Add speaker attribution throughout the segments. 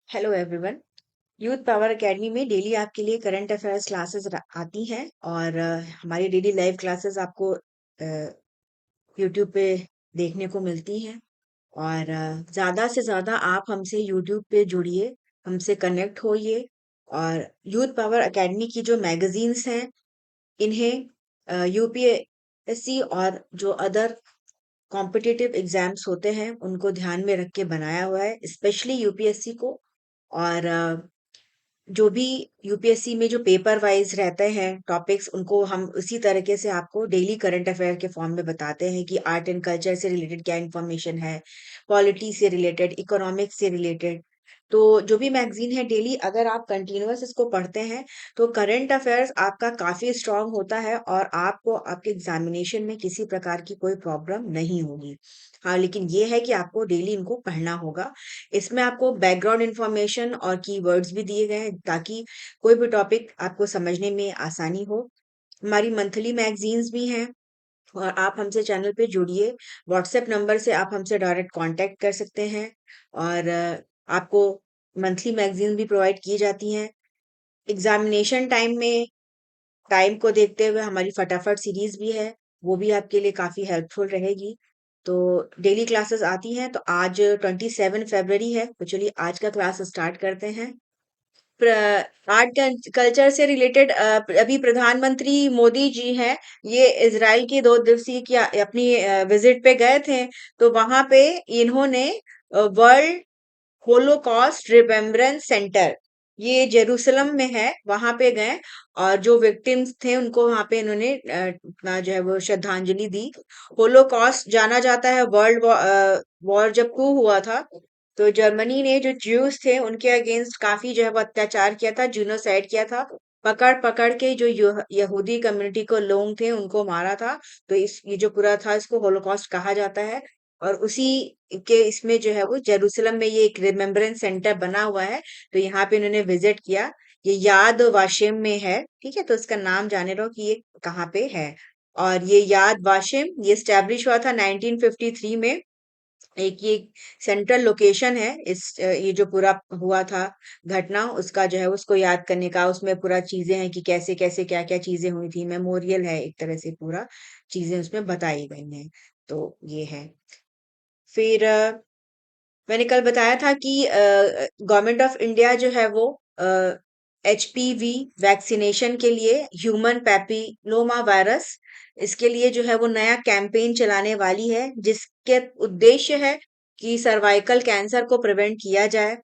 Speaker 1: Hello everyone. Youth power academy में daily आपके लिए करंट अफेयर्स क्लासेस आती हैं और हमारी डेली लाइव क्लासेस आपको यूट्यूब पे देखने को मिलती हैं। और ज़्यादा से ज़्यादा आप हमसे यूट्यूब पे जुड़िए, हमसे कनेक्ट होइए। और यूथ पावर एकेडमी की जो मैगजीन्स हैं, इन्हें यूपीएससी और जो अदर कॉम्पिटिटिव एग्जाम्स होते हैं उनको ध्यान में रख के बनाया हुआ है, स्पेशली यूपीएससी को। और जो भी यूपीएससी में जो पेपर वाइज रहते हैं टॉपिक्स, उनको हम उसी तरीके से आपको डेली करंट अफेयर के फॉर्म में बताते हैं कि आर्ट एंड कल्चर से रिलेटेड क्या इन्फॉर्मेशन है, पॉलिटी से रिलेटेड, इकोनॉमिक्स से रिलेटेड। तो जो भी मैगजीन है डेली अगर आप कंटिन्यूअस इसको पढ़ते हैं तो करंट अफेयर्स आपका काफी स्ट्रांग होता है और आपको आपके एग्जामिनेशन में किसी प्रकार की कोई प्रॉब्लम नहीं होगी। हाँ, लेकिन ये है कि आपको डेली इनको पढ़ना होगा। इसमें आपको बैकग्राउंड इंफॉर्मेशन और कीवर्ड्स भी दिए गए हैं ताकि कोई भी टॉपिक आपको समझने में आसानी हो। हमारी मंथली मैगजीन्स भी हैं और आप हमसे चैनल पे जुड़िए। व्हाट्सएप नंबर से आप हमसे डायरेक्ट कांटेक्ट कर सकते हैं। और आपको मंथली मैगजीन भी प्रोवाइड की जाती हैं। एग्जामिनेशन टाइम में टाइम को देखते हुए हमारी फटाफट सीरीज भी है, वो भी आपके लिए काफी हेल्पफुल रहेगी। तो डेली क्लासेस आती हैं। तो आज 27 फरवरी है, तो चलिए आज का क्लास स्टार्ट करते हैं। आर्ट कल्चर से रिलेटेड अभी प्रधानमंत्री मोदी जी हैं, ये इजराइल की 2 दिवसीय की अपनी विजिट पे गए थे। तो वहां पे इन्होंने वर्ल्ड होलोकॉस्ट रिमेम्बरेंस सेंटर, ये जेरूसलम में है, वहां पे गए और जो विक्टिम्स थे उनको वहां पे इन्होंने अपना जो है वो श्रद्धांजलि दी। होलोकॉस्ट जाना जाता है वर्ल्ड वॉर जब हुआ था, तो जर्मनी ने जो ज्यूस थे उनके अगेंस्ट काफी जो है वो अत्याचार किया था, जीनोसाइड किया था। पकड़ पकड़ के जो यहूदी कम्युनिटी को लोग थे उनको मारा था। तो इस ये जो पूरा था इसको होलोकॉस्ट कहा जाता है। और उसी के इसमें जो है वो जेरूसलम में ये एक रिमेम्बरेंस सेंटर बना हुआ है। तो यहाँ पे इन्होंने विजिट किया। ये याद वाशिम में है, ठीक है। तो इसका नाम जाने रहो कि ये कहाँ पे है। और ये याद वाशिम ये स्टैब्लिश हुआ था 1953 में। एक ये सेंट्रल लोकेशन है इस ये जो पूरा हुआ था घटना, उसका जो है उसको याद करने का, उसमें पूरा चीजें हैं कि कैसे कैसे क्या क्या चीजें हुई थी। मेमोरियल है एक तरह से, पूरा चीजें उसमें बताई गई हैं। तो ये है। फिर मैंने कल बताया था कि गवर्नमेंट ऑफ इंडिया जो है वो एचपीवी वैक्सीनेशन के लिए, ह्यूमन पैपिलोमा वायरस, इसके लिए जो है वो नया कैंपेन चलाने वाली है, जिसके उद्देश्य है कि सर्वाइकल कैंसर को प्रिवेंट किया जाए।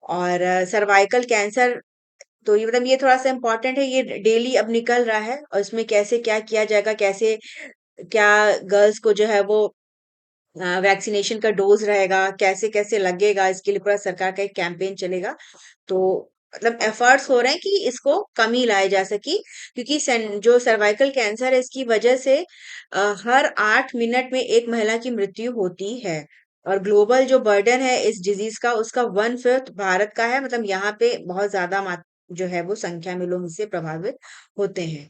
Speaker 1: और सर्वाइकल कैंसर, तो ये मतलब ये थोड़ा सा इम्पोर्टेंट है, ये डेली अब निकल रहा है और इसमें कैसे क्या किया जाएगा, कैसे क्या गर्ल्स को जो है वो वैक्सीनेशन का डोज रहेगा, कैसे कैसे लगेगा, इसके लिए पूरा सरकार का एक कैंपेन चलेगा। तो मतलब एफर्ट्स हो रहे हैं कि इसको कमी लाए जा सके, क्योंकि जो सर्वाइकल कैंसर है इसकी वजह से हर 8 मिनट में एक महिला की मृत्यु होती है। और ग्लोबल जो बर्डन है इस डिजीज का, उसका 1/5 भारत का है। मतलब यहाँ पे बहुत ज्यादा जो है वो संख्या में लोग इससे प्रभावित होते हैं।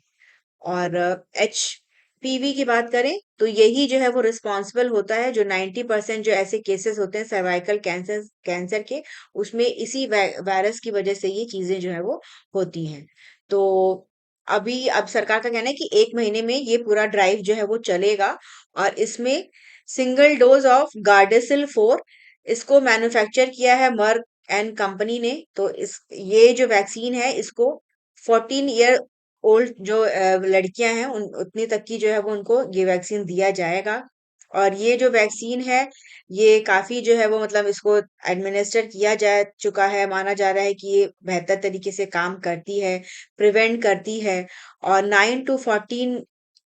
Speaker 1: और एचपीवी की बात करें तो यही जो है वो रिस्पॉन्सिबल होता है, जो 90% जो ऐसे केसेस होते हैं सर्वाइकल कैंसर कैंसर के, उसमें इसी वायरस की वजह से ये चीजें जो है वो होती हैं। तो अभी अब सरकार का कहना है कि 1 महीने में ये पूरा ड्राइव जो है वो चलेगा। और इसमें सिंगल डोज ऑफ गार्डेसिल 4, इसको मैन्युफैक्चर किया है मर्क एंड कंपनी ने। तो इस ये जो वैक्सीन है इसको 14 ईयर ओल्ड जो लड़कियां हैं उन उतनी तक की जो है वो उनको ये वैक्सीन दिया जाएगा। और ये जो वैक्सीन है ये काफी जो है वो मतलब इसको एडमिनिस्टर किया जा चुका है, माना जा रहा है कि ये बेहतर तरीके से काम करती है, प्रिवेंट करती है। और 9 to 14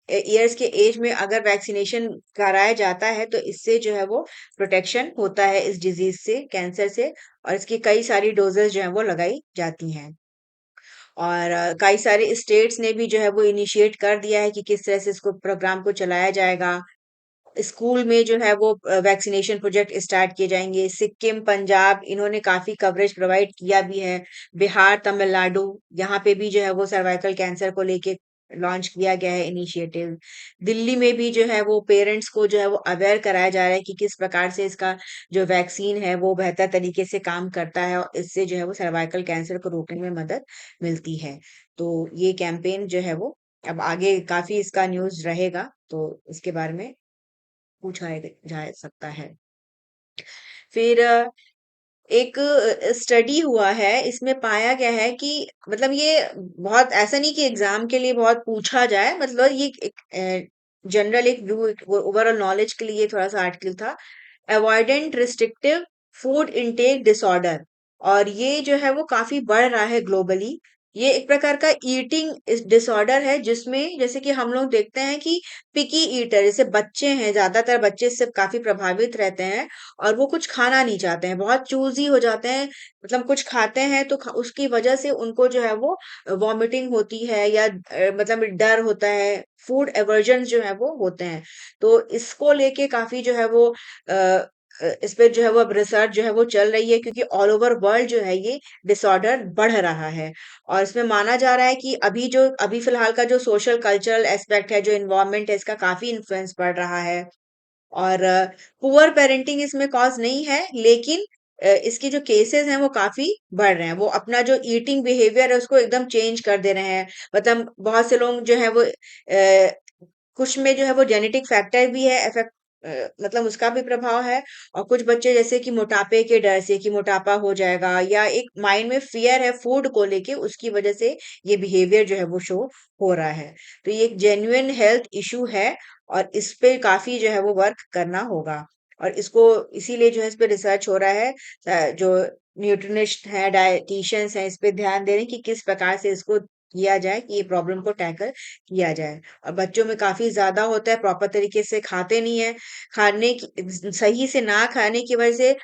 Speaker 1: ईयर्स के एज में अगर वैक्सीनेशन कराया जाता है तो इससे जो है वो प्रोटेक्शन होता है इस डिजीज से, कैंसर से। और इसकी कई सारी डोजेस जो है वो लगाई जाती हैं। और कई सारे स्टेट्स ने भी जो है वो इनिशिएट कर दिया है कि किस तरह से इसको प्रोग्राम को चलाया जाएगा। स्कूल में जो है वो वैक्सीनेशन प्रोजेक्ट स्टार्ट किए जाएंगे। सिक्किम, पंजाब, इन्होंने काफी कवरेज प्रोवाइड किया भी है। बिहार, तमिलनाडु, यहाँ पे भी जो है वो सर्वाइकल कैंसर को लेके लॉन्च किया गया है इनिशिएटिव। दिल्ली में भी जो है वो पेरेंट्स को जो है वो अवेयर कराया जा रहा है कि किस प्रकार से इसका जो वैक्सीन है वो बेहतर तरीके से काम करता है और इससे जो है वो सर्वाइकल कैंसर को रोकने में मदद मिलती है। तो ये कैंपेन जो है वो अब आगे काफी इसका न्यूज़ रहेगा, तो इसके बारे में पूछा जा सकता है। फिर एक स्टडी हुआ है, इसमें पाया गया है कि मतलब ये बहुत ऐसा नहीं कि एग्जाम के लिए बहुत पूछा जाए, मतलब ये एक जनरल एक व्यू ओवरऑल नॉलेज के लिए थोड़ा सा आर्टिकल था। Avoidant restrictive food intake disorder, और ये जो है वो काफी बढ़ रहा है ग्लोबली। ये एक प्रकार का ईटिंग डिसऑर्डर है जिसमें जैसे कि हम लोग देखते हैं कि पिकी ईटर जैसे बच्चे हैं, ज्यादातर बच्चे इससे काफी प्रभावित रहते हैं और वो कुछ खाना नहीं चाहते हैं, बहुत चूजी हो जाते हैं। मतलब कुछ खाते हैं तो उसकी वजह से उनको जो है वो वॉमिटिंग होती है या मतलब डर होता है, फूड एवर्जन जो है वो होते हैं। तो इसको लेके काफी जो है वो इस पे जो है वो अब रिसर्च जो है वो चल रही है, क्योंकि ऑल ओवर वर्ल्ड जो है ये डिसऑर्डर बढ़ रहा है। और इसमें माना जा रहा है कि अभी फिलहाल का जो सोशल कल्चरल एस्पेक्ट है, जो इन्वायरमेंट है, इसका काफी इन्फ्लुएंस पड़ रहा है। और पुअर पेरेंटिंग इसमें कॉज नहीं है, लेकिन इसके जो केसेस हैं वो काफी बढ़ रहे हैं। वो अपना जो ईटिंग बिहेवियर है उसको एकदम चेंज कर दे रहे हैं। मतलब बहुत से लोग जो है वो कुछ में जो है वो जेनेटिक फैक्टर भी है, इफेक्ट मतलब उसका भी प्रभाव है। और कुछ बच्चे जैसे कि मोटापे के डर से कि मोटापा हो जाएगा, या एक माइंड में फियर है फूड को लेके, उसकी वजह से ये बिहेवियर जो है वो शो हो रहा है। तो ये एक जेन्युइन हेल्थ इशू है और इस पे काफी जो है वो वर्क करना होगा। और इसको इसीलिए जो है इस पे रिसर्च हो रहा है। जो न्यूट्रिनिस्ट है, डायटिशियंस है, इस पे ध्यान दे रहे हैं कि किस प्रकार से इसको किया जाए कि ये प्रॉब्लम को टैकल किया जाए। और बच्चों में काफी ज्यादा होता है, प्रॉपर तरीके से खाते नहीं है। खाने की सही से ना खाने की वजह से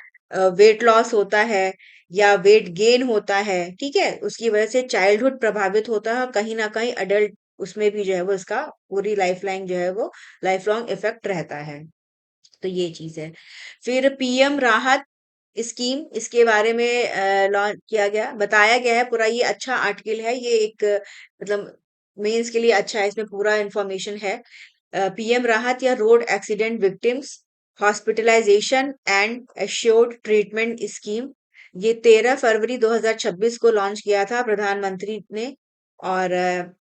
Speaker 1: वेट लॉस होता है या वेट गेन होता है, ठीक है, उसकी वजह से चाइल्डहुड प्रभावित होता है और कहीं ना कहीं अडल्ट उसमें भी जो है वो इसका पूरी लाइफ लाइन जो है वो लाइफ लॉन्ग इफेक्ट रहता है। तो ये चीज है। फिर पीएम राहत स्कीम, इसके बारे में लॉन्च किया गया, बताया गया है पूरा। ये अच्छा आर्टिकल है, ये एक मतलब मेंस के लिए अच्छा है, इसमें पूरा इंफॉर्मेशन है। पीएम राहत या road accident victims hospitalisation and assured treatment scheme, ये 13 फरवरी 2026 को लॉन्च किया था प्रधानमंत्री ने। और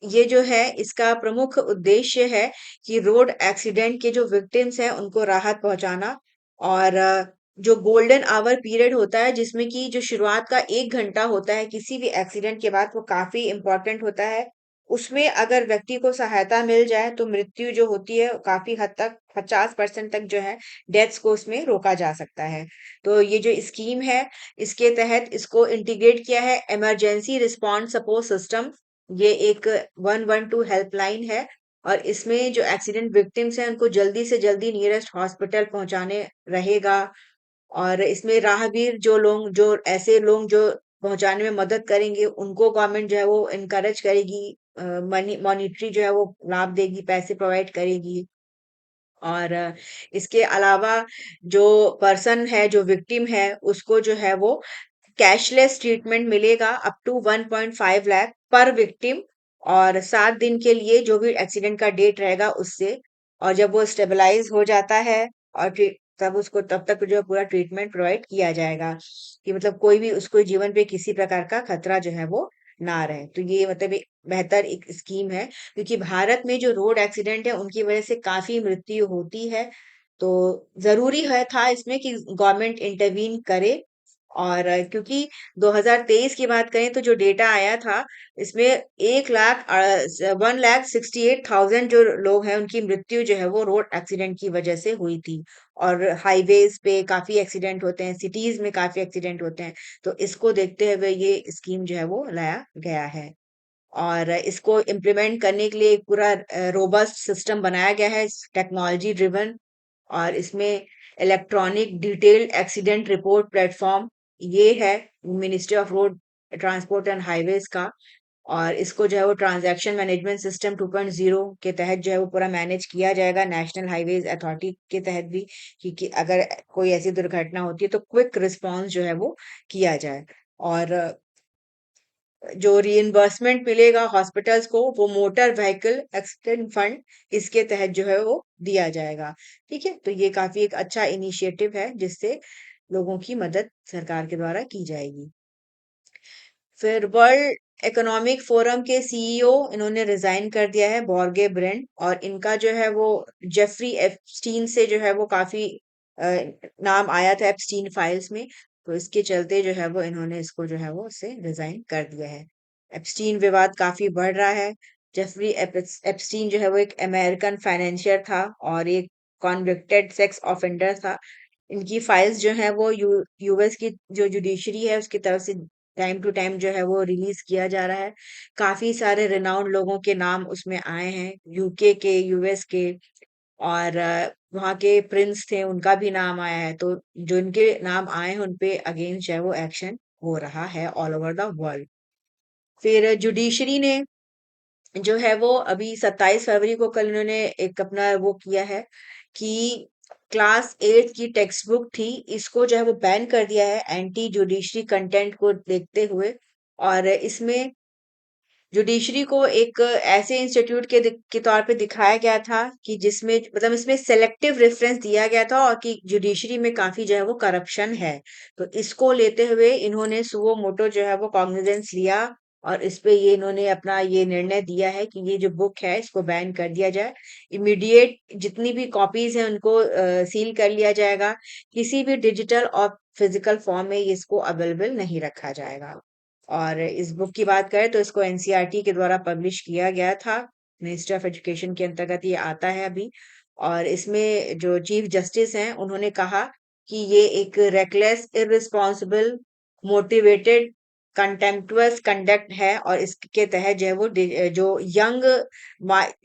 Speaker 1: ये जो है इसका प्रमुख उद्देश्य है कि रोड एक्सीडेंट के जो विक्टिम्स हैं उनको राहत पहुंचाना। और जो गोल्डन आवर पीरियड होता है जिसमें कि जो शुरुआत का 1 घंटा होता है किसी भी एक्सीडेंट के बाद, वो काफी इंपॉर्टेंट होता है। उसमें अगर व्यक्ति को सहायता मिल जाए तो मृत्यु जो होती है काफी हद तक 50% तक जो है डेथ्स को उसमें रोका जा सकता है। तो ये जो स्कीम है, इसके तहत इसको इंटीग्रेट किया है इमरजेंसी रिस्पॉन्स सपोर्ट सिस्टम। ये एक 112 हेल्पलाइन है और इसमें जो एक्सीडेंट विक्टिम्स हैं उनको जल्दी से जल्दी नियरेस्ट हॉस्पिटल पहुंचाने रहेगा। और इसमें राहगीर जो ऐसे लोग जो पहुंचाने में मदद करेंगे उनको गवर्नमेंट जो है वो इनकरेज करेगी, मनी मॉनिटरी जो है वो लाभ देगी, पैसे प्रोवाइड करेगी। और इसके अलावा जो पर्सन है, जो विक्टिम है, उसको जो है वो कैशलेस ट्रीटमेंट मिलेगा अप टू 1.5 लाख पर विक्टिम, और 7 दिन के लिए जो भी एक्सीडेंट का डेट रहेगा उससे। और जब वो स्टेबलाइज हो जाता है और तब उसको तब तक जो है पूरा ट्रीटमेंट प्रोवाइड किया जाएगा कि मतलब कोई भी उसको जीवन पे किसी प्रकार का खतरा जो है वो ना रहे। तो ये मतलब एक बेहतर एक स्कीम है, क्योंकि भारत में जो रोड एक्सीडेंट है उनकी वजह से काफी मृत्यु होती है। तो जरूरी है था इसमें कि गवर्नमेंट इंटरवीन करे। और क्योंकि 2023 की बात करें तो जो डेटा आया था इसमें 1,68,000 जो लोग हैं उनकी मृत्यु जो है वो रोड एक्सीडेंट की वजह से हुई थी। और हाईवेज पे काफी एक्सीडेंट होते हैं, सिटीज में काफी एक्सीडेंट होते हैं। तो इसको देखते हुए ये स्कीम जो है वो लाया गया है। और इसको इम्प्लीमेंट करने के लिए एक पूरा रोबस्ट सिस्टम बनाया गया है, टेक्नोलॉजी ड्रिवन। और इसमें electronic detailed accident report platform ये है ministry of road transport and highways का। और इसको जो है वो ट्रांजैक्शन मैनेजमेंट सिस्टम 2.0 के तहत जो है वो पूरा मैनेज किया जाएगा, नेशनल हाईवेज अथॉरिटी के तहत भी, कि अगर कोई ऐसी दुर्घटना होती है तो क्विक रिस्पॉन्स जो है वो किया जाए। और जो रीइंबर्समेंट मिलेगा हॉस्पिटल्स को वो मोटर व्हीकल एक्सीडेंट फंड इसके तहत जो है वो दिया जाएगा। ठीक है, तो ये काफी एक अच्छा इनिशिएटिव है जिससे लोगों की मदद सरकार के द्वारा की जाएगी। फिर वर्ल्ड इकोनॉमिक फोरम के सीईओ इन्होंने रिजाइन कर दिया है, बॉर्गे ब्रेंड, और इनका जो है वो जेफरी एप्स्टीन से जो है वो काफी अ, नाम आया था एप्स्टीन फाइल्स में, तो इसके चलते जो है वो इन्होंने इसको जो है वो उससे रिजाइन कर दिया है। एप्स्टीन विवाद काफी बढ़ रहा है। जेफरी एप्स्टीन जो है वो एक अमेरिकन फाइनेंशियर था और एक कॉन्विक्टेड सेक्स ऑफेंडर था। इनकी फाइल्स जो है वो यूएस की जो जुडिशरी है उसकी तरफ से टाइम टू टाइम जो है वो रिलीज किया जा रहा है। काफी सारे रिनाउंड लोगों के नाम उसमें आए हैं, यूके के, यूएस के, और वहाँ के प्रिंस थे उनका भी नाम आया है। तो जो इनके नाम आए हैं उन पे अगेंस्ट जो है वो एक्शन हो रहा है ऑल ओवर द वर्ल्ड। फिर जुडिशरी ने जो है वो अभी 27 फरवरी को कल उन्होंने एक अपना वो किया है कि क्लास 8 की टेक्स्ट बुक थी, इसको जो है वो बैन कर दिया है एंटी जुडिशरी कंटेंट को देखते हुए। और इसमें जुडिशरी को एक ऐसे इंस्टीट्यूट के तौर पे दिखाया गया था कि जिसमें मतलब इसमें सेलेक्टिव रेफरेंस दिया गया था और कि जुडिशरी में काफी जो है वो करप्शन है। तो इसको लेते हुए इन्होंने सुओ मोटो जो है वो कॉग्निजेंस लिया और इस पे ये इन्होंने अपना ये निर्णय दिया है कि ये जो बुक है इसको बैन कर दिया जाए। इमीडिएट जितनी भी कॉपीज हैं उनको सील कर लिया जाएगा। किसी भी डिजिटल और फिजिकल फॉर्म में इसको अवेलेबल नहीं रखा जाएगा। और इस बुक की बात करें तो इसको एनसीईआरटी के द्वारा पब्लिश किया गया था। मिनिस्ट्री ऑफ एजुकेशन के अंतर्गत ये आता है अभी। और इसमें जो चीफ जस्टिस हैं उन्होंने कहा कि ये एक रेकलेस, इररिस्पॉन्सिबल, मोटिवेटेड, कंटेम्प्टुअस कंडक्ट है और इसके तहत जो है वो जो यंग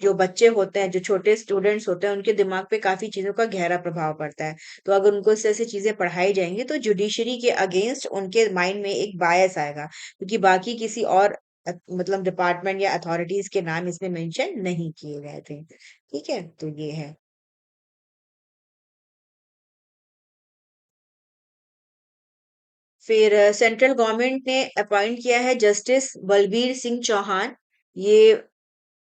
Speaker 1: जो बच्चे होते हैं, जो छोटे स्टूडेंट्स होते हैं, उनके दिमाग पे काफी चीजों का गहरा प्रभाव पड़ता है। तो अगर उनको इस तरह से चीजें पढ़ाई जाएंगी तो जुडिशरी के अगेंस्ट उनके माइंड में एक बायस आएगा, क्योंकि बाकी किसी और मतलब डिपार्टमेंट या अथॉरिटीज के नाम इसमें मेंशन नहीं किए गए थे। ठीक है, तो ये है। फिर सेंट्रल गवर्नमेंट ने अपॉइंट किया है जस्टिस बलबीर सिंह चौहान। ये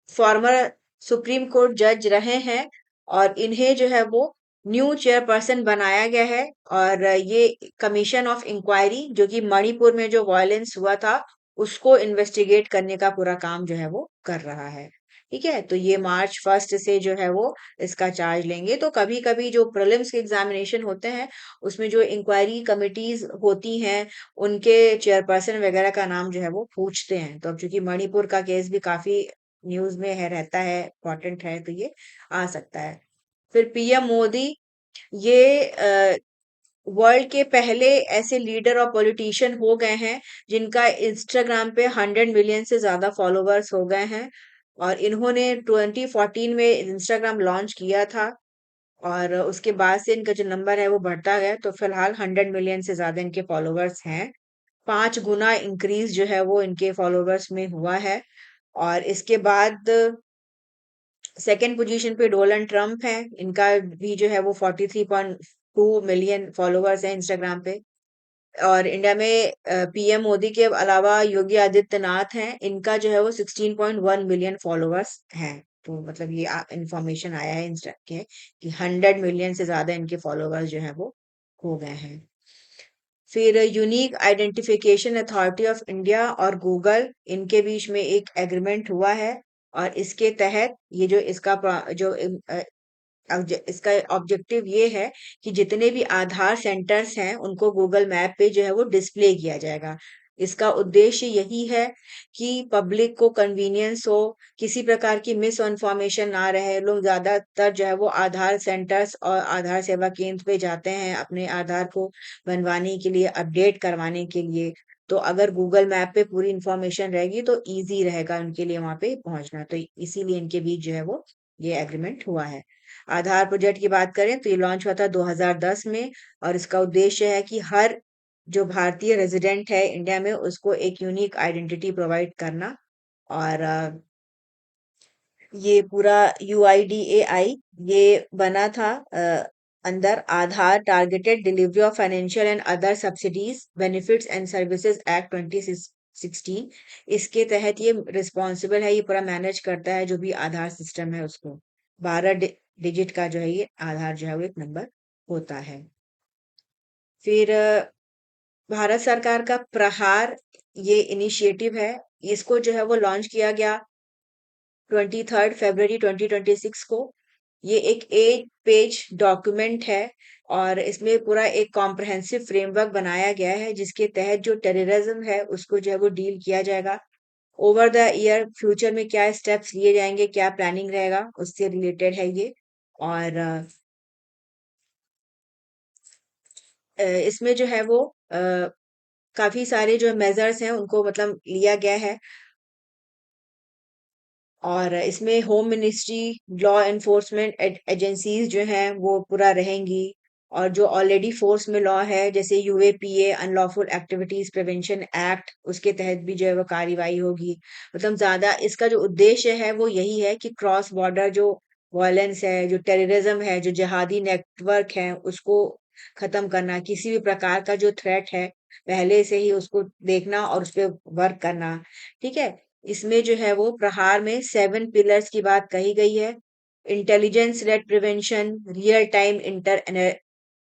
Speaker 1: फॉर्मर सुप्रीम कोर्ट जज रहे हैं और इन्हें जो है वो न्यू चेयरपर्सन बनाया गया है। और ये कमीशन ऑफ इंक्वायरी जो कि मणिपुर में जो वायलेंस हुआ था उसको इन्वेस्टिगेट करने का पूरा काम जो है वो कर रहा है। ठीक है, तो ये मार्च 1 से जो है वो इसका चार्ज लेंगे। तो कभी कभी जो प्रीलिम्स के एग्जामिनेशन होते हैं उसमें जो इंक्वायरी कमिटीज होती हैं उनके चेयरपर्सन वगैरह का नाम जो है वो पूछते हैं। तो अब चूंकि मणिपुर का केस भी काफी न्यूज में है, रहता है, इम्पोर्टेंट है, तो ये आ सकता है। फिर पीएम मोदी ये वर्ल्ड के पहले ऐसे लीडर और पॉलिटिशियन हो गए हैं जिनका इंस्टाग्राम पे 100 मिलियन से ज्यादा फॉलोवर्स हो गए हैं। और इन्होंने 2014 में इंस्टाग्राम लॉन्च किया था और उसके बाद से इनका जो नंबर है वो बढ़ता गया, तो फिलहाल 100 मिलियन से ज्यादा इनके फॉलोवर्स हैं। 5 गुना इंक्रीज जो है वो इनके फॉलोवर्स में हुआ है। और इसके बाद सेकंड पोजीशन पे डोनाल्ड ट्रंप है, इनका भी जो है वो 43.2 मिलियन फॉलोवर्स है इंस्टाग्राम पे। और इंडिया में पीएम मोदी के अलावा योगी आदित्यनाथ हैं, इनका जो है वो 16.1 मिलियन फॉलोवर्स हैं। तो मतलब ये इंफॉर्मेशन आया है इंस्टा के कि 100 मिलियन से ज्यादा इनके फॉलोवर्स जो है वो हो गए हैं। फिर unique identification authority of India और गूगल, इनके बीच में एक एग्रीमेंट हुआ है। और इसके तहत ये जो इसका इसका ऑब्जेक्टिव ये है कि जितने भी आधार सेंटर्स हैं उनको गूगल मैप पे जो है वो डिस्प्ले किया जाएगा। इसका उद्देश्य यही है कि पब्लिक को कन्वीनियंस हो, किसी प्रकार की मिस इन्फॉर्मेशन ना रहे। लोग ज्यादातर जो है वो आधार सेंटर्स और आधार सेवा केंद्र पे जाते हैं अपने आधार को बनवाने के लिए, अपडेट करवाने के लिए। तो अगर गूगल मैप पे पूरी इंफॉर्मेशन रहेगी तो इजी रहेगा उनके लिए वहां पे पहुंचना। तो इसीलिए इनके बीच जो है वो ये एग्रीमेंट हुआ है। आधार प्रोजेक्ट की बात करें तो ये लॉन्च हुआ था 2010 में और इसका उद्देश्य है कि हर जो भारतीय रेजिडेंट है इंडिया में उसको एक यूनिक आइडेंटिटी प्रोवाइड करना। और ये पूरा यूआईडीएआई ये बना था under Aadhaar targeted delivery of financial and other subsidies benefits and services act 2016। 16। इसके तहत ये रिस्पॉन्सिबल है, ये पूरा मैनेज करता है जो भी आधार सिस्टम है उसको। 12 डिजिट का जो है ये आधार जो है वो एक नंबर होता है। फिर भारत सरकार का प्रहार ये इनिशिएटिव है, इसको जो है वो लॉन्च किया गया 23 फरवरी 2026 को। ये एक 8 पेज डॉक्यूमेंट है और इसमें पूरा एक कॉम्प्रहेंसिव फ्रेमवर्क बनाया गया है जिसके तहत जो टेररिज्म है उसको जो है वो डील किया जाएगा। ओवर द ईयर फ्यूचर में क्या स्टेप्स लिए जाएंगे, क्या प्लानिंग रहेगा, उससे रिलेटेड है ये। और इसमें जो है वो काफी सारे जो मेजर्स हैं उनको मतलब लिया गया है। और इसमें home ministry, law enforcement agencies जो हैं वो पूरा रहेंगी। और जो ऑलरेडी फोर्स में लॉ है जैसे UAPA unlawful activities prevention act, उसके तहत भी जो है वो कार्रवाई होगी। मतलब ज्यादा इसका जो उद्देश्य है वो यही है कि क्रॉस बॉर्डर जो वायलेंस है, जो टेररिज्म है, जो जिहादी नेटवर्क है, उसको खत्म करना। किसी भी प्रकार का जो थ्रेट है पहले से ही उसको देखना और उस पर वर्क करना। ठीक है। इसमें जो है वो प्रहार में 7 पिलर्स की बात कही गई है। Intelligence led prevention, real time inter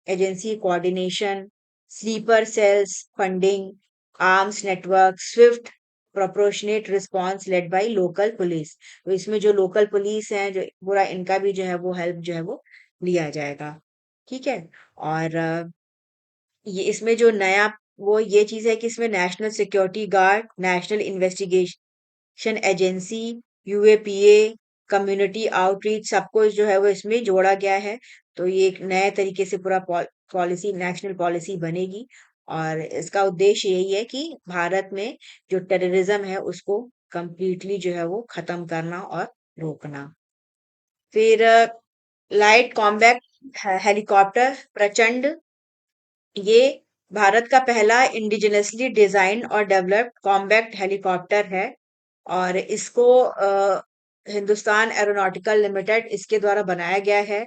Speaker 1: agency coordination, sleeper cells funding, arms network, swift proportionate response led by local police. तो इसमें जो लोकल पुलिस है जो पूरा इनका भी जो है वो हेल्प जो है वो लिया जाएगा। ठीक है। और ये इसमें जो नया वो ये चीज है कि इसमें national security guard, national investigation agency, UAPA, community outreach सबको जो है वो इसमें जोड़ा गया है। तो ये एक नए तरीके से पूरा पॉलिसी, नेशनल पॉलिसी बनेगी। और इसका उद्देश्य यही है कि भारत में जो टेररिज्म है उसको कंप्लीटली जो है वो खत्म करना और रोकना। फिर लाइट कॉम्बैट हेलीकॉप्टर प्रचंड, ये भारत का पहला इंडिजिनसली डिजाइन और डेवलप्ड कॉम्बैक्ट हेलीकॉप्टर है। और इसको हिंदुस्तान एरोनॉटिकल लिमिटेड इसके द्वारा बनाया गया है।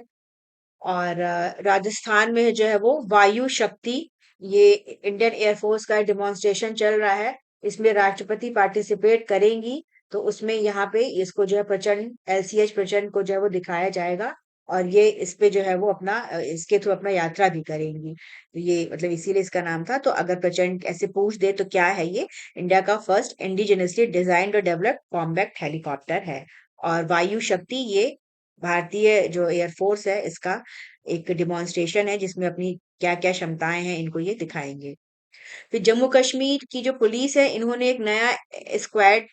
Speaker 1: और राजस्थान में जो है वो वायु शक्ति, ये इंडियन एयरफोर्स का डेमोन्स्ट्रेशन चल रहा है। इसमें राष्ट्रपति पार्टिसिपेट करेंगी। तो उसमें यहाँ पे इसको जो है प्रचंड एलसीएच प्रचंड को जो है वो दिखाया जाएगा। और ये इस पे जो है वो अपना इसके थ्रू अपना यात्रा भी करेंगी। तो ये मतलब इसीलिए इसका नाम था। तो अगर प्रचंड ऐसे पूछ दे तो क्या है ये, इंडिया का फर्स्ट इंडिजिनसली डिजाइन्ड और डेवलप्ड कॉम्बैक्ट हेलीकॉप्टर है। और वायु शक्ति ये भारतीय जो एयरफोर्स है इसका एक डिमॉन्स्ट्रेशन है जिसमें अपनी क्या क्या क्षमताएं हैं इनको ये दिखाएंगे। फिर जम्मू कश्मीर की जो पुलिस है इन्होंने एक नया स्क्वाड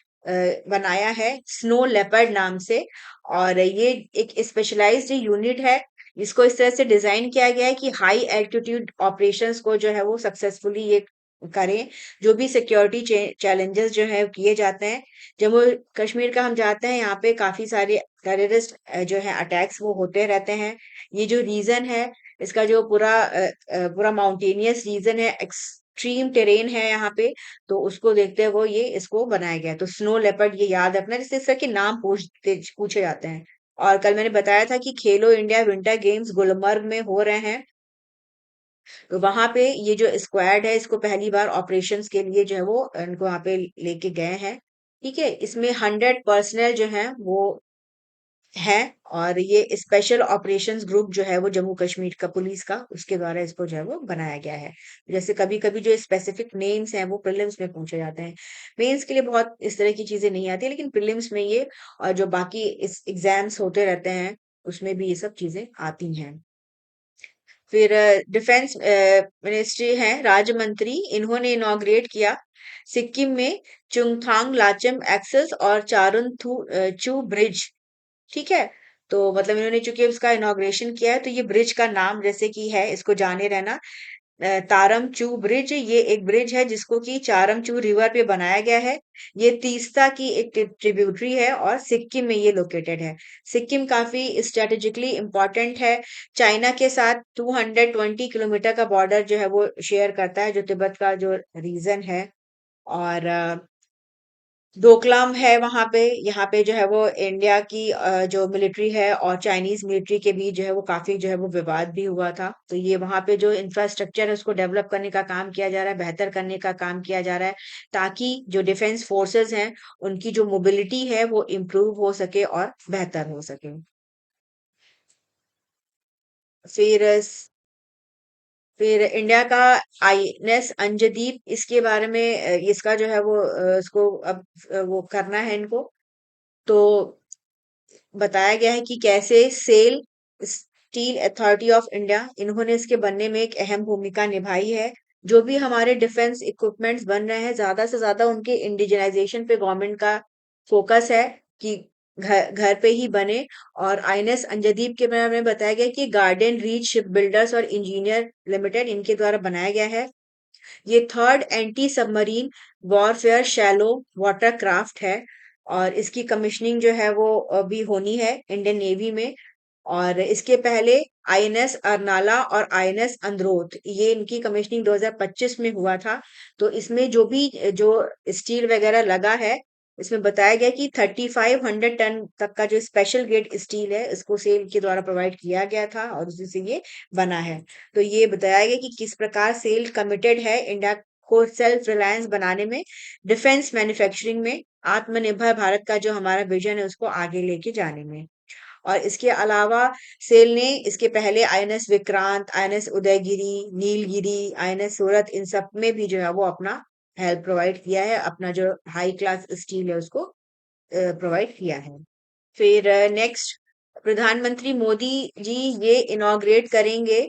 Speaker 1: बनाया है स्नो लेपर्ड नाम से। और ये एक स्पेशलाइज्ड यूनिट है। इसको इस तरह से डिजाइन किया गया है कि हाई एल्टीट्यूड ऑपरेशंस को जो है वो सक्सेसफुली ये करें। जो भी सिक्योरिटी चैलेंजेस जो है किए जाते हैं जम्मू कश्मीर का, हम जाते हैं यहाँ पे काफी सारे टेररिस्ट जो है अटैक्स वो होते रहते हैं। ये जो रीजन है इसका जो पूरा माउंटेनियस रीजन है, एक्सट्रीम टेरेन है यहाँ पे। तो उसको देखते हुए ये इसको बनाया गया है। तो स्नो लेपर्ड ये याद रखना, जिससे इस तरह के नाम पूछे जाते हैं। और कल मैंने बताया था कि खेलो इंडिया विंटर गेम्स गुलमर्ग में हो रहे हैं। तो वहां पे ये जो स्क्वाड है इसको पहली बार ऑपरेशंस के लिए जो है वो इनको वहां पे लेके गए हैं। ठीक है। इसमें 100 पर्सनल जो है वो है। और ये स्पेशल ऑपरेशंस ग्रुप जो है वो जम्मू कश्मीर का पुलिस का उसके द्वारा इसको जो है वो बनाया गया है। जैसे कभी कभी जो स्पेसिफिक नेम्स हैं वो प्रीलिम्स में पूछे जाते हैं। मेंस के लिए बहुत इस तरह की चीजें नहीं आती, लेकिन प्रीलिम्स में ये और जो बाकी इस एग्जाम्स होते रहते हैं उसमें भी ये सब चीजें आती हैं। फिर डिफेंस मिनिस्ट्री है, राज्य मंत्री इन्होंने इनॉग्रेट किया सिक्किम में चुंगथांग लाचम एक्सेस और चू ब्रिज। ठीक है। तो मतलब इन्होंने चूंकि उसका इनॉग्रेशन किया है तो ये ब्रिज का नाम जैसे कि है इसको जाने रहना। तारम चू ब्रिज, ये एक ब्रिज है जिसको कि चारम चू रिवर पे बनाया गया है। ये तीस्ता की एक ट्रिब्यूटरी है और सिक्किम में ये लोकेटेड है। सिक्किम काफी स्ट्रेटेजिकली इंपॉर्टेंट है। चाइना के साथ 220 किलोमीटर का बॉर्डर जो है वो शेयर करता है, जो तिब्बत का जो रीजन है। और डोकलाम है वहां पे। यहाँ पे जो है वो इंडिया की जो मिलिट्री है और चाइनीज मिलिट्री के बीच जो है वो काफी जो है वो विवाद भी हुआ था। तो ये वहां पे जो इंफ्रास्ट्रक्चर है उसको डेवलप करने का काम किया जा रहा है, बेहतर करने का काम किया जा रहा है, ताकि जो डिफेंस फोर्सेस हैं उनकी जो मोबिलिटी है वो इम्प्रूव हो सके और बेहतर हो सके। फिर फिर इंडिया का आईएनएस अंजदीप, इसके बारे में इसका जो है वो इसको अब वो करना है इनको। तो बताया गया है कि कैसे SAIL steel authority of India, इन्होंने इसके बनने में एक अहम भूमिका निभाई है। जो भी हमारे डिफेंस इक्विपमेंट्स बन रहे हैं ज्यादा से ज्यादा उनके इंडिजिनाइजेशन पे गवर्नमेंट का फोकस है कि घर घर पे ही बने। और आईएनएस अंजदीप के बारे में बताया गया कि गार्डन रीच शिप बिल्डर्स और इंजीनियर लिमिटेड इनके द्वारा बनाया गया है। ये third anti submarine warfare shallow water craft है। और इसकी कमीशनिंग जो है वो अभी होनी है इंडियन नेवी में। और इसके पहले आईएनएस अरनाला और आईएनएस अंद्रोथ, ये इनकी कमीशनिंग 2025 में हुआ था। तो इसमें जो भी जो स्टील वगैरह लगा है, इसमें बताया गया कि 3500 टन तक का जो स्पेशल ग्रेड स्टील है इसको सेल के द्वारा प्रोवाइड किया गया था और उसी से ये बना है। तो ये बताया गया कि किस प्रकार सेल कमिटेड है इंडिया को सेल्फ रिलायंस बनाने में, डिफेंस मैन्युफैक्चरिंग में, आत्मनिर्भर भारत का जो हमारा विजन है उसको आगे लेके जाने में। और इसके अलावा सेल ने इसके पहले INS Vikrant, INS Udaygiri, Nilgiri, INS Surat, इन सब में भी जो है वो अपना हेल्प प्रोवाइड किया है, अपना जो हाई क्लास स्टील है उसको प्रोवाइड किया है। फिर नेक्स्ट, प्रधानमंत्री मोदी जी ये इनॉग्रेट करेंगे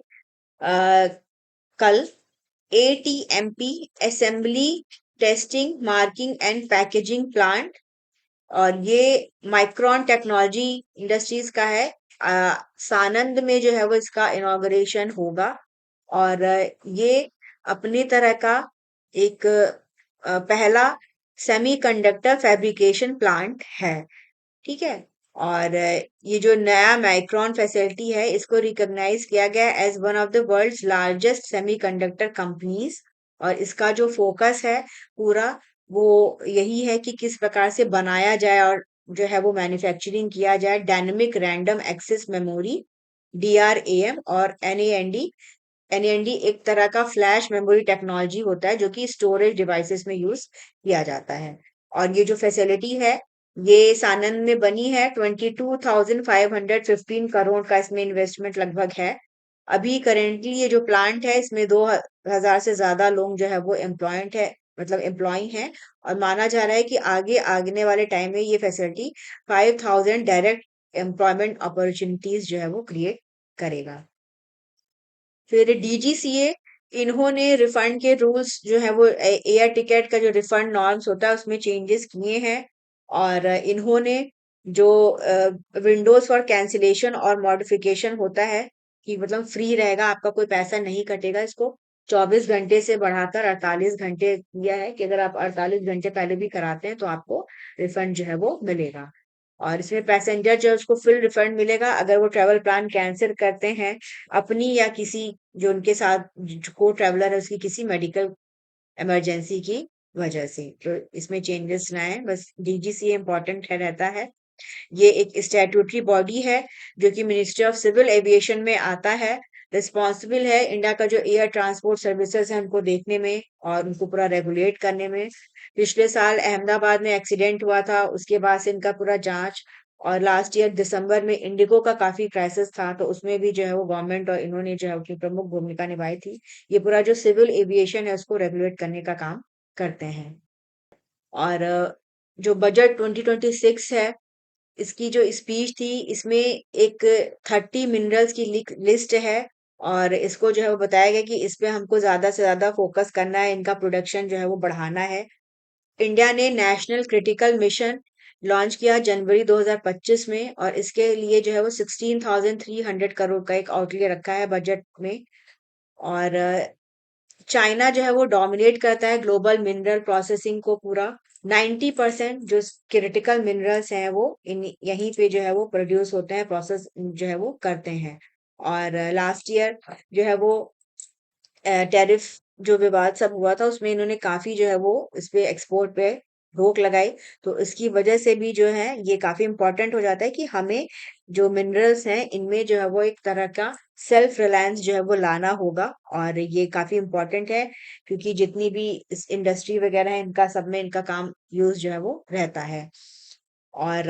Speaker 1: अ, कल ATMP assembly testing marking and packaging plant. और ये माइक्रोन टेक्नोलॉजी इंडस्ट्रीज का है। सानंद में जो है वो इसका इनॉग्रेशन होगा। और ये अपनी तरह का एक पहला सेमीकंडक्टर फैब्रिकेशन प्लांट है। ठीक है। और ये जो नया माइक्रोन फैसिलिटी है इसको रिकॉग्नाइज किया गया as one of the world's largest semiconductor companies. और इसका जो फोकस है पूरा वो यही है कि किस प्रकार से बनाया जाए और जो है वो मैन्युफैक्चरिंग किया जाए dynamic random access memory, DRAM और एनएएनडी। एनएनडी एक तरह का फ्लैश मेमोरी टेक्नोलॉजी होता है जो कि स्टोरेज डिवाइसेस में यूज किया जाता है। और ये जो फैसिलिटी है ये सानंद में बनी है। 22,515 करोड़ का इसमें इन्वेस्टमेंट लगभग है। अभी करेंटली ये जो प्लांट है इसमें 2,000 से ज्यादा लोग जो है वो एम्प्लॉयड है, मतलब एम्प्लॉय हैं। और माना जा रहा है कि आगे आगने वाले टाइम में ये फैसिलिटी 5,000 डायरेक्ट एम्प्लॉयमेंट अपॉर्चुनिटीज जो है वो क्रिएट करेगा। फिर डीजीसीए, इन्होंने रिफंड के रूल्स जो है वो एयर टिकट का जो रिफंड नॉर्म्स होता है उसमें चेंजेस किए हैं। और इन्होंने जो विंडोज फॉर कैंसिलेशन और मॉडिफिकेशन होता है कि मतलब फ्री रहेगा, आपका कोई पैसा नहीं कटेगा, इसको 24 घंटे से बढ़ाकर 48 घंटे किया है कि अगर आप 48 घंटे पहले भी कराते हैं तो आपको रिफंड जो है वो मिलेगा। और इसमें पैसेंजर जो है उसको फुल रिफंड मिलेगा अगर वो ट्रेवल प्लान कैंसिल करते हैं अपनी या किसी जो उनके साथ जो को ट्रेवलर है उसकी किसी मेडिकल इमरजेंसी की वजह से। तो इसमें चेंजेस लाए हैं बस। डीजीसीए इम्पोर्टेंट है रहता है। ये एक स्टैट्यूटरी बॉडी है जो कि मिनिस्ट्री ऑफ सिविल एविएशन में आता है। रिस्पॉन्सिबल है इंडिया का जो एयर ट्रांसपोर्ट सर्विसेज है उनको देखने में और उनको पूरा रेगुलेट करने में। पिछले साल अहमदाबाद में एक्सीडेंट हुआ था, उसके बाद से इनका पूरा जांच। और लास्ट ईयर दिसंबर में इंडिगो का काफी क्राइसिस था तो उसमें भी जो है वो गवर्नमेंट और इन्होंने जो है अपनी प्रमुख भूमिका निभाई थी। ये पूरा जो सिविल एविएशन है उसको रेगुलेट करने का काम करते हैं। और जो बजट 2026 है इसकी जो स्पीच थी इसमें एक 30 मिनरल्स की लिस्ट है। और इसको जो है वो बताया गया कि इस पे हमको ज्यादा से ज्यादा फोकस करना है, इनका प्रोडक्शन जो है वो बढ़ाना है। इंडिया ने नेशनल क्रिटिकल मिशन लॉन्च किया जनवरी 2025 में और इसके लिए जो है वो 16,300 करोड़ का एक आउटले रखा है बजट में। और चाइना जो है वो डोमिनेट करता है ग्लोबल मिनरल प्रोसेसिंग को पूरा। 90% जो क्रिटिकल मिनरल्स हैं वो इन यहीं पे जो है वो प्रोड्यूस होते हैं, प्रोसेस जो है वो करते हैं। और लास्ट ईयर जो है वो टैरिफ जो विवाद सब हुआ था उसमें इन्होंने काफी जो है वो इस पे एक्सपोर्ट पे रोक लगाई, तो इसकी वजह से भी जो है ये काफी इम्पोर्टेंट हो जाता है कि हमें जो मिनरल्स हैं इनमें जो है वो एक तरह का सेल्फ रिलायंस जो है वो लाना होगा। और ये काफी इम्पोर्टेंट है क्योंकि जितनी भी इस इंडस्ट्री वगैरह है इनका सब में इनका काम यूज जो है वो रहता है। और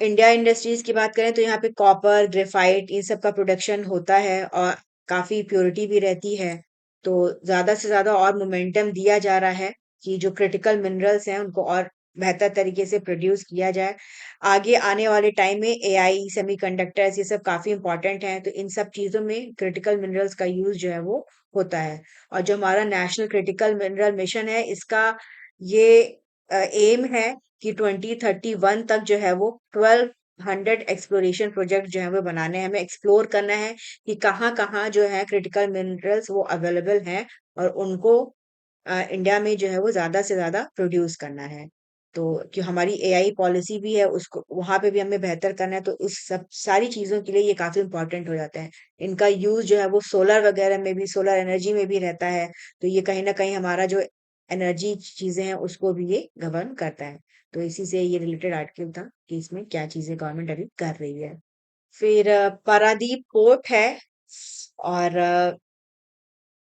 Speaker 1: इंडिया इंडस्ट्रीज की बात करें तो यहाँ पे कॉपर, ग्रेफाइट इन सब का प्रोडक्शन होता है और काफी प्योरिटी भी रहती है। तो ज्यादा से ज्यादा और मोमेंटम दिया जा रहा है कि जो क्रिटिकल मिनरल्स हैं उनको और बेहतर तरीके से प्रोड्यूस किया जाए। आगे आने वाले टाइम में एआई, सेमीकंडक्टर्स ये सब काफी इंपॉर्टेंट हैं, तो इन सब चीजों में क्रिटिकल मिनरल्स का यूज जो है वो होता है। और जो हमारा नेशनल क्रिटिकल मिनरल मिशन है इसका ये एम है कि 2031 तक जो है वो 1200 एक्सप्लोरेशन प्रोजेक्ट जो है वो बनाने हैं। हमें एक्सप्लोर करना है कि कहाँ कहाँ जो है क्रिटिकल मिनरल्स वो अवेलेबल हैं और उनको इंडिया में जो है वो ज्यादा से ज्यादा प्रोड्यूस करना है। तो कि हमारी एआई पॉलिसी भी है उसको वहां पे भी हमें बेहतर करना है, तो इस सब सारी चीजों के लिए ये काफी इंपॉर्टेंट हो जाता है। इनका यूज जो है वो सोलर वगैरह में भी, सोलर एनर्जी में भी रहता है। तो ये कहीं ना कहीं हमारा जो एनर्जी चीजें हैं उसको भी ये गवर्न करता है। तो इसी से ये रिलेटेड आर्टिकल था कि इसमें क्या चीजें गवर्नमेंट अभी कर रही है। फिर पारादीप पोर्ट है और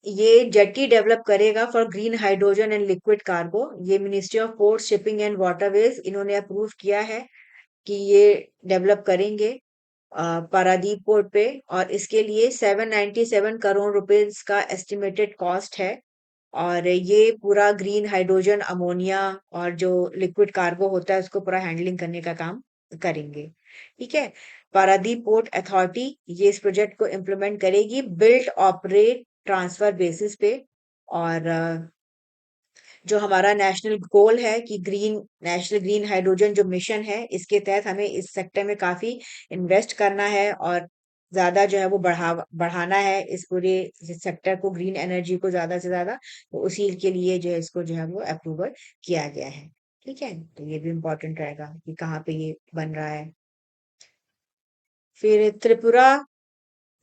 Speaker 1: ये जेट्टी डेवलप करेगा for green hydrogen and liquid cargo. ये ministry of port, shipping and waterways इन्होंने अप्रूव किया है कि ये डेवलप करेंगे पारादीप पोर्ट पे। और इसके लिए 797 करोड़ रुपीस का एस्टिमेटेड कॉस्ट है। और ये पूरा ग्रीन हाइड्रोजन, अमोनिया और जो लिक्विड कार्गो होता है उसको पूरा हैंडलिंग करने का काम करेंगे। ठीक है। पारादीप पोर्ट अथॉरिटी ये इस प्रोजेक्ट को इम्प्लीमेंट करेगी बिल्ड ऑपरेट ट्रांसफर बेसिस पे। और जो हमारा नेशनल गोल है कि नेशनल ग्रीन हाइड्रोजन जो मिशन है इसके तहत हमें इस सेक्टर में काफी इन्वेस्ट करना है और ज्यादा जो है वो बढ़ाना है इस पूरे सेक्टर को, ग्रीन एनर्जी को ज्यादा से ज्यादा। तो उसी के लिए जो है इसको जो है वो अप्रूवल किया गया है। ठीक है, तो ये भी इम्पोर्टेंट रहेगा कि कहाँ पे ये बन रहा है। फिर त्रिपुरा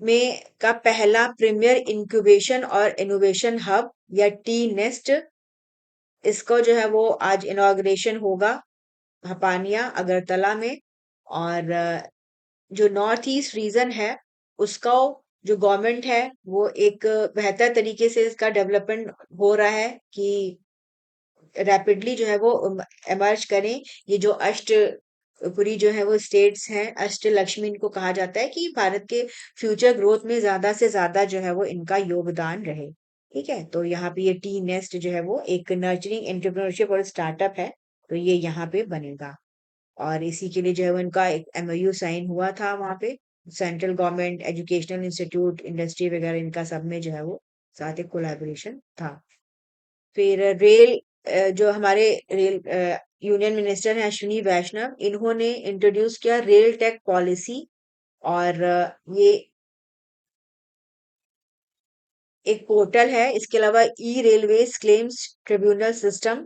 Speaker 1: में का पहला प्रीमियर इंक्यूबेशन और इनोवेशन हब या टी नेस्ट, इसको जो है वो आज इनॉग्रेशन होगा हपानिया अगरतला में। और जो नॉर्थ ईस्ट रीजन है उसका जो गवर्नमेंट है वो एक बेहतर तरीके से इसका डेवलपमेंट हो रहा है कि रैपिडली जो है वो एमर्ज करें। ये जो अष्टपुरी जो है वो स्टेट्स हैं, अष्ट लक्ष्मी इनको कहा जाता है कि भारत के फ्यूचर ग्रोथ में ज्यादा से ज्यादा जो है वो इनका योगदान रहे। ठीक है, तो यहाँ पे ये टी नेस्ट जो है वो एक नर्चरिंग एंटरप्रेन्योरशिप और स्टार्टअप है, तो ये यहाँ पे बनेगा। और इसी के लिए जो है वो इनका एक एमओयू साइन हुआ था वहां पे। Central government, educational institute, industry वगैरह इनका सब में जो है वो साथ एक कोलैबोरेशन था। फिर रेल जो हमारे रेल यूनियन मिनिस्टर हैं अश्विनी वैष्णव, इन्होंने इंट्रोड्यूस किया रेल टेक पॉलिसी। और ये एक पोर्टल है, इसके अलावा ई रेलवेज क्लेम्स ट्रिब्यूनल सिस्टम।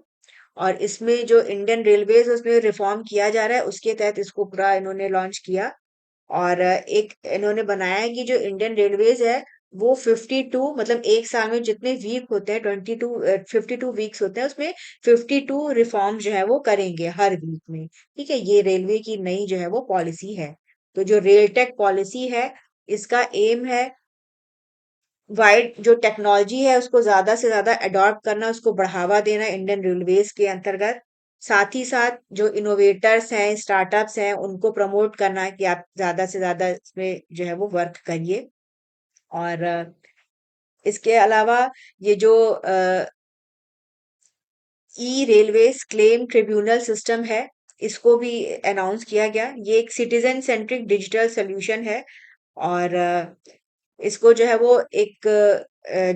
Speaker 1: और इसमें जो इंडियन रेलवेज उसमें रिफॉर्म किया जा रहा है उसके तहत इसको पूरा इन्होंने लॉन्च किया। और एक इन्होंने बनाया है कि जो इंडियन रेलवेज है वो 52 मतलब एक साल में जितने वीक होते हैं 52 वीक्स होते हैं उसमें 52 रिफॉर्म जो है वो करेंगे हर वीक में। ठीक है, ये रेलवे की नई जो है वो पॉलिसी है। तो जो रेल टेक पॉलिसी है इसका एम है वाइड जो टेक्नोलॉजी है उसको ज्यादा से ज्यादा अडॉप्ट करना, उसको बढ़ावा देना इंडियन रेलवेज के अंतर्गत। साथ ही साथ जो इनोवेटर्स हैं, स्टार्टअप्स हैं, उनको प्रमोट करना है कि आप ज्यादा से ज्यादा इसमें जो है वो वर्क करिए। और इसके अलावा ये जो ई रेलवेज क्लेम ट्रिब्यूनल सिस्टम है इसको भी अनाउंस किया गया। ये एक सिटीजन सेंट्रिक डिजिटल सोल्यूशन है। और इसको जो है वो एक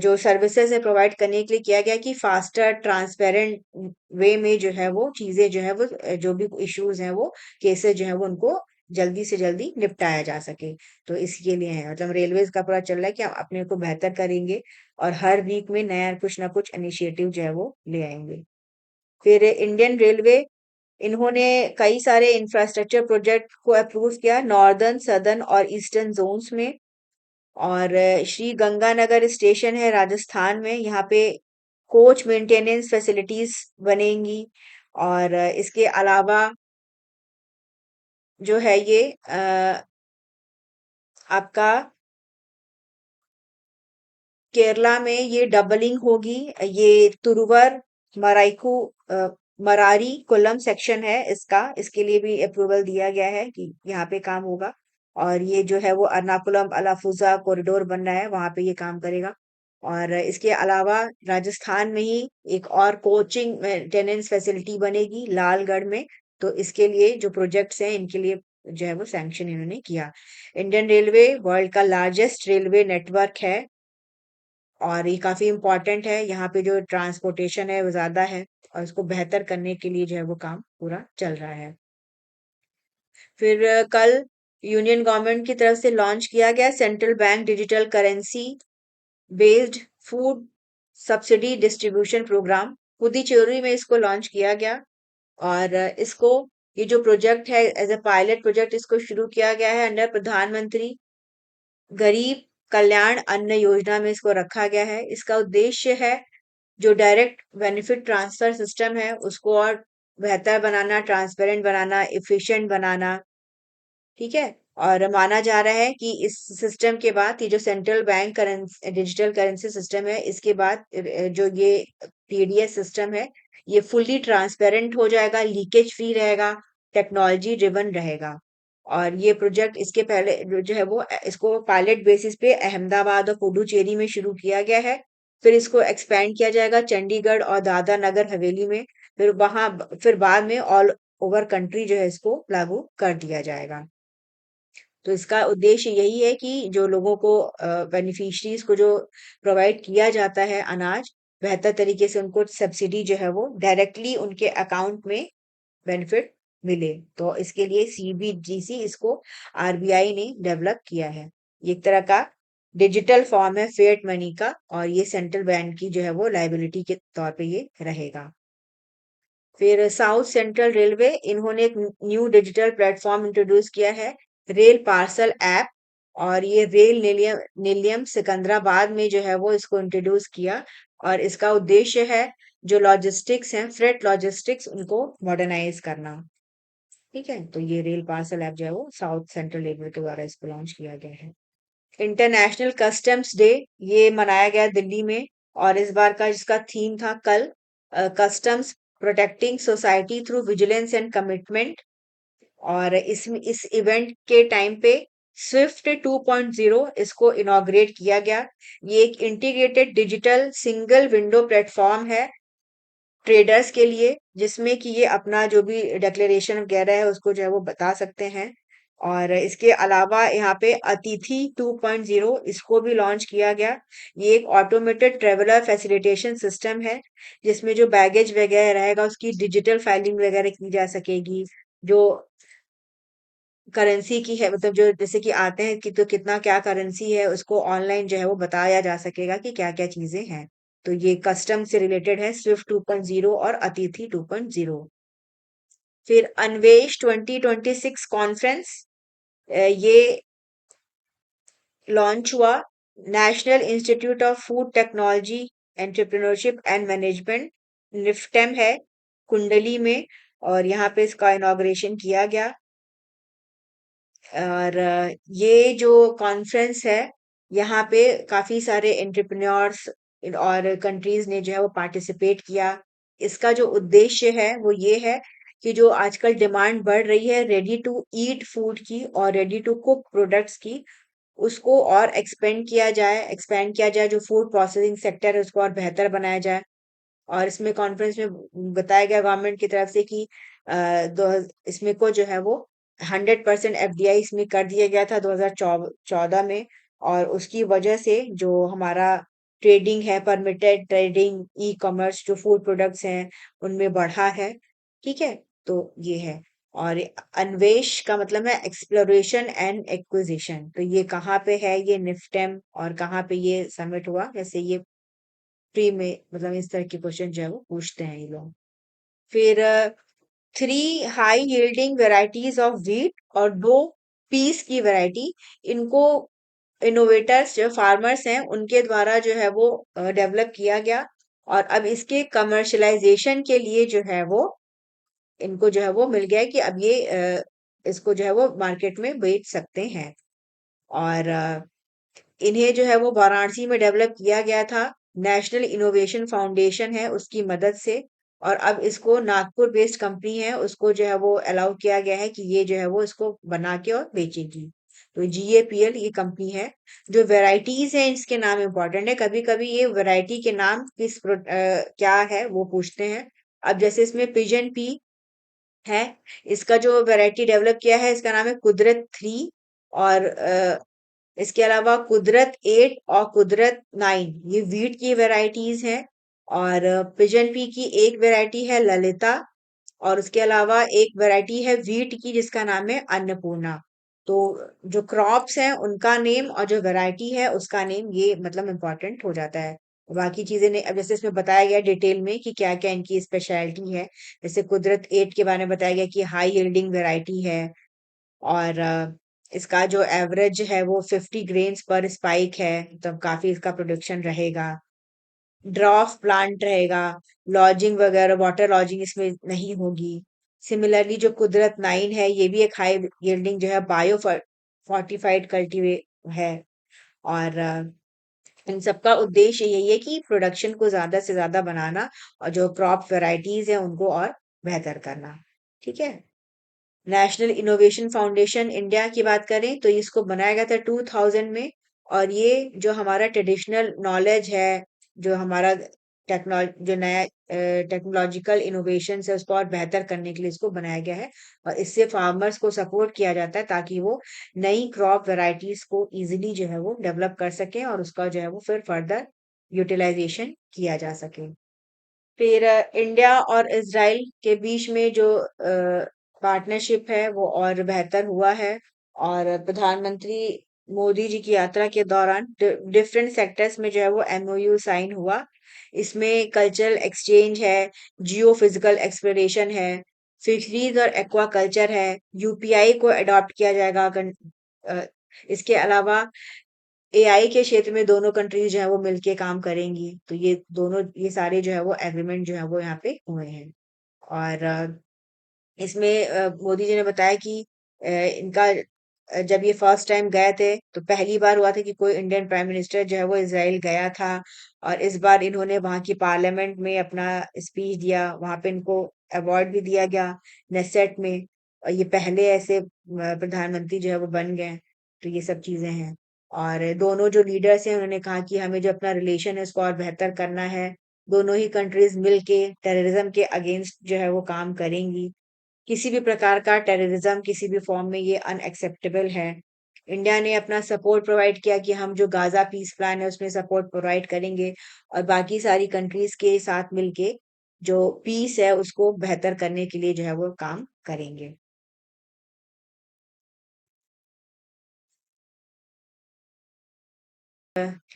Speaker 1: जो सर्विसेज है प्रोवाइड करने के लिए किया गया कि फास्टर ट्रांसपेरेंट वे में जो है वो चीजें जो है वो जो भी इश्यूज हैं वो केसेस जो है वो उनको जल्दी से जल्दी निपटाया जा सके। तो इसके लिए है, मतलब रेलवेज का पूरा चल रहा है कि हम अपने को बेहतर करेंगे और हर वीक में नया कुछ ना कुछ इनिशिएटिव जो है वो ले आएंगे। फिर इंडियन रेलवे इन्होंने कई सारे इंफ्रास्ट्रक्चर प्रोजेक्ट को अप्रूव किया नॉर्दर्न, सदर्न और ईस्टर्न जोन्स में। और श्री गंगानगर स्टेशन है राजस्थान में, यहाँ पे कोच मेंटेनेंस फैसिलिटीज बनेंगी। और इसके अलावा जो है ये आपका केरला में ये डबलिंग होगी। ये तुरुवर मराईकू मरारी कोल्लम सेक्शन है इसका, इसके लिए भी अप्रूवल दिया गया है कि यहाँ पे काम होगा। और ये जो है वो एर्नाकुलम अलाफुजा कॉरिडोर बनना है, वहां पे ये काम करेगा। और इसके अलावा राजस्थान में ही एक और कोचिंग मेंटेनेंस फैसिलिटी बनेगी लालगढ़ में। तो इसके लिए जो प्रोजेक्ट्स हैं इनके लिए जो है वो सैंक्शन इन्होंने किया। इंडियन रेलवे वर्ल्ड का लार्जेस्ट रेलवे नेटवर्क है और ये काफी इम्पोर्टेंट है। यहाँ पे जो ट्रांसपोर्टेशन है वो ज्यादा है और इसको बेहतर करने के लिए जो है वो काम पूरा चल रहा है। फिर कल यूनियन गवर्नमेंट की तरफ से लॉन्च किया गया central bank digital currency based food subsidy distribution programme, Puducherry में इसको लॉन्च किया गया। और इसको ये जो प्रोजेक्ट है एज ए पायलट प्रोजेक्ट इसको शुरू किया गया है अंडर प्रधानमंत्री गरीब कल्याण अन्न योजना में इसको रखा गया है। इसका उद्देश्य है जो डायरेक्ट बेनिफिट ट्रांसफर सिस्टम है उसको और बेहतर बनाना, ट्रांसपेरेंट बनाना, एफिशिएंट बनाना। ठीक है। और माना जा रहा है कि इस सिस्टम के बाद ये जो central bank currency digital currency system है इसके बाद जो ये टीडीएस सिस्टम है ये फुल्ली ट्रांसपेरेंट हो जाएगा, लीकेज फ्री रहेगा, टेक्नोलॉजी ड्रिवन रहेगा। और ये प्रोजेक्ट इसके पहले जो है वो इसको पायलट बेसिस पे अहमदाबाद और पुडुचेरी में शुरू किया गया है। फिर इसको एक्सपेंड किया जाएगा चंडीगढ़ और दादरा नगर हवेली में। फिर बाद में ऑल ओवर कंट्री जो है इसको लागू कर दिया जाएगा। तो इसका उद्देश्य यही है कि जो लोगों को बेनिफिशरीज को जो प्रोवाइड किया जाता है अनाज, बेहतर तरीके से उनको सब्सिडी जो है वो डायरेक्टली उनके अकाउंट में बेनिफिट मिले। तो इसके लिए सीबीडीसी इसको आरबीआई ने डेवलप किया है। ये एक तरह का डिजिटल फॉर्म है फिएट मनी का और ये सेंट्रल बैंक की जो है वो लाइबिलिटी के तौर पे ये रहेगा। फिर साउथ सेंट्रल रेलवे इन्होंने एक न्यू डिजिटल प्लेटफॉर्म इंट्रोड्यूस किया है, रेल पार्सल ऐप। और ये रेल निलियम निलियम सिकंदराबाद में जो है वो इसको इंट्रोड्यूस किया। और इसका उद्देश्य है जो लॉजिस्टिक्स हैं, फ्रेट लॉजिस्टिक्स उनको मॉडर्नाइज करना। ठीक है। तो ये रेल पार्सल ऐप जो है वो साउथ सेंट्रल रेलवे के द्वारा इसको लॉन्च किया गया है। इंटरनेशनल कस्टम्स डे ये मनाया गया दिल्ली में। और इस बार का जिसका थीम था कल customs protecting society through vigilance and commitment. और इस इवेंट के टाइम पे स्विफ्ट 2.0 इसको इनॉग्रेट किया गया। ये एक integrated digital single window platform है ट्रेडर्स के लिए, जिसमें कि ये अपना जो भी डिक्लेरेशन वगैरह है उसको जो है वो बता सकते हैं। और इसके अलावा यहाँ पे अतिथि 2.0 इसको भी लॉन्च किया गया। ये एक ऑटोमेटेड ट्रेवलर फैसिलिटेशन सिस्टम है जिसमें जो बैगेज वगैरह रहेगा उसकी डिजिटल फाइलिंग वगैरह की जा सकेगी। जो करेंसी की है मतलब जो जैसे कि आते हैं कि तो कितना क्या करेंसी है उसको ऑनलाइन जो है वो बताया जा सकेगा कि क्या क्या चीजें हैं। तो ये कस्टम से रिलेटेड है स्विफ्ट 2.0 और अतिथि 2.0। फिर अन्वेष 2026 कॉन्फ्रेंस ये लॉन्च हुआ। National institute of food technology entrepreneurship and management NIFTEM है कुंडली में। और यहाँ पे इसका इनॉग्रेशन किया गया। और ये जो कॉन्फ्रेंस है यहाँ पे काफी सारे एंटरप्रेन्योर्स और कंट्रीज ने जो है वो पार्टिसिपेट किया। इसका जो उद्देश्य है वो ये है कि जो आजकल डिमांड बढ़ रही है रेडी टू ईट फूड की और रेडी टू कुक प्रोडक्ट्स की, उसको और एक्सपेंड किया जाए। जो फूड प्रोसेसिंग सेक्टर है उसको और बेहतर बनाया जाए। और इसमें कॉन्फ्रेंस में बताया गया गवर्नमेंट की तरफ से कि इसमें को जो है वो 100% एफडीआई इसमें कर दिया गया था 2014 में। और उसकी वजह से जो हमारा ट्रेडिंग है, परमिटेड ट्रेडिंग, ई कॉमर्स जो फूड प्रोडक्ट्स हैं उनमें बढ़ा है। ठीक है। तो ये है। और अन्वेष का मतलब है एक्सप्लोरेशन एंड एक्विजिशन। तो ये कहाँ पे है, ये निफ्टेम, और कहाँ पे ये समिट हुआ, जैसे ये प्री में मतलब इस तरह के क्वेश्चन जो है वो पूछते हैं ये लोग। फिर 3 high yielding varieties of wheat और 2 पीस की वैरायटी, इनको इनोवेटर्स जो फार्मर्स हैं उनके द्वारा जो है वो डेवलप किया गया। और अब इसके कमर्शलाइजेशन के लिए जो है वो इनको जो है वो मिल गया है कि अब ये इसको जो है वो मार्केट में बेच सकते हैं। और इन्हें जो है वो वाराणसी में डेवलप किया गया था। नेशनल इनोवेशन फाउंडेशन है उसकी मदद से। और अब इसको नागपुर बेस्ड कंपनी है उसको जो है वो अलाउ किया गया है कि ये जो है वो इसको बना के और बेचेगी। तो GAPL ये कंपनी है। जो वेराइटीज है इसके नाम इंपॉर्टेंट है। कभी कभी ये वैरायटी के नाम क्या है वो पूछते हैं। अब जैसे इसमें पिजन पी है। इसका जो वैरायटी डेवलप किया है इसका नाम है कुदरत 3। और इसके अलावा कुदरत 8 और कुदरत 9 ये वीट की वैरायटीज हैं। और पिजन पी की एक वैरायटी है ललिता। और उसके अलावा एक वैरायटी है वीट की जिसका नाम है अन्नपूर्णा। तो जो क्रॉप्स हैं उनका नेम और जो वैरायटी है उसका नेम ये मतलब इम्पोर्टेंट हो जाता है। बाकी चीजें ने अब जैसे इसमें बताया गया डिटेल में कि क्या क्या इनकी स्पेशलिटी है। जैसे कुदरत 8 के बारे में बताया गया कि हाई यील्डिंग वैरायटी है। और इसका जो एवरेज है वो 50 ग्रेन्स पर स्पाइक है। तब काफी इसका प्रोडक्शन रहेगा। ड्रॉफ प्लांट रहेगा। लॉजिंग वगैरह वाटर लॉजिंग इसमें नहीं होगी। सिमिलरली जो कुदरत 9 है ये भी एक हाई यील्डिंग जो है बायो फोर्टिफाइड कल्टीवे है। और इन सबका उद्देश्य यही है कि प्रोडक्शन को ज्यादा से ज्यादा बनाना और जो क्रॉप वैरायटीज है उनको और बेहतर करना। ठीक है। नेशनल इनोवेशन फाउंडेशन इंडिया की बात करें तो इसको बनाया गया था 2000 में। और ये जो हमारा ट्रेडिशनल नॉलेज है जो हमारा जो नया टेक्नोलॉजिकल इनोवेशन है उसको और बेहतर करने के लिए इसको बनाया गया है। और इससे फार्मर्स को सपोर्ट किया जाता है ताकि वो नई क्रॉप वैरायटीज को इजीली जो है वो डेवलप कर सके और उसका जो है वो फिर फर्दर यूटिलाइजेशन किया जा सके। फिर इंडिया और इजराइल के बीच में जो पार्टनरशिप है वो और बेहतर हुआ है। और प्रधानमंत्री मोदी जी की यात्रा के दौरान डिफरेंट सेक्टर्स में जो है वो MOU साइन हुआ। इसमें कल्चरल एक्सचेंज है। जियो फिजिकल एक्सप्लोरेशन है। फिशरीज और एक्वा कल्चर है। UPI को अडॉप्ट किया जाएगा अ, इसके अलावा AI के क्षेत्र में दोनों कंट्रीज जो है वो मिलके काम करेंगी। तो ये सारे जो है वो एग्रीमेंट जो है वो यहाँ पे हुए हैं। और इसमें मोदी जी ने बताया कि इनका जब ये फर्स्ट टाइम गए थे तो पहली बार हुआ था कि कोई इंडियन प्राइम मिनिस्टर जो है वो इसराइल गया था। और इस बार इन्होंने वहाँ की पार्लियामेंट में अपना स्पीच दिया। वहाँ पे इनको अवार्ड भी दिया गया नेसेट में। और ये पहले ऐसे प्रधानमंत्री जो है वो बन गए। तो ये सब चीजें हैं। और दोनों जो लीडर्स हैं उन्होंने कहा कि हमें जो अपना रिलेशन है उसको और बेहतर करना है। दोनों ही कंट्रीज मिलके टेररिज्म के अगेंस्ट जो है वो काम करेंगी। किसी भी प्रकार का टेररिज्म किसी भी फॉर्म में ये अनएक्सेप्टेबल है। इंडिया ने अपना सपोर्ट प्रोवाइड किया कि हम जो गाजा पीस प्लान है उसमें सपोर्ट प्रोवाइड करेंगे। और बाकी सारी कंट्रीज के साथ मिलके जो पीस है उसको बेहतर करने के लिए जो है वो काम करेंगे।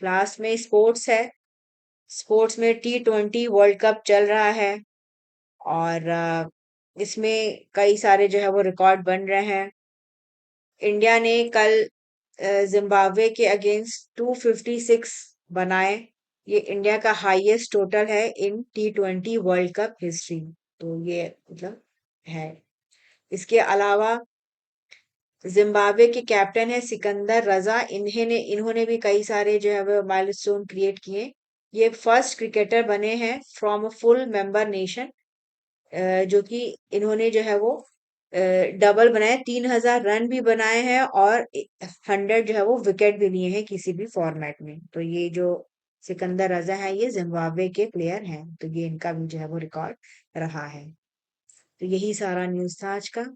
Speaker 1: लास्ट में स्पोर्ट्स है। स्पोर्ट्स में T20 वर्ल्ड कप चल रहा है। और इसमें कई सारे जो है वो रिकॉर्ड बन रहे हैं। इंडिया ने कल जिम्बाब्वे के अगेंस्ट 256 बनाए। ये इंडिया का हाईएस्ट टोटल है इन T20 वर्ल्ड कप हिस्ट्री। तो ये मतलब है। इसके अलावा जिम्बाब्वे के कैप्टन है सिकंदर रजा। इन्होंने भी कई सारे जो है वो माइलस्टोन क्रिएट किए। ये फर्स्ट क्रिकेटर बने हैं from a full member nation जो कि इन्होंने जो है वो डबल बनाए 3000 रन भी बनाए हैं और 100 जो है वो विकेट भी लिए हैं किसी भी फॉर्मेट में। तो ये जो सिकंदर रजा है ये जिम्बाब्वे के प्लेयर हैं। तो ये इनका भी जो है वो रिकॉर्ड रहा है। तो यही सारा न्यूज़ था आज का।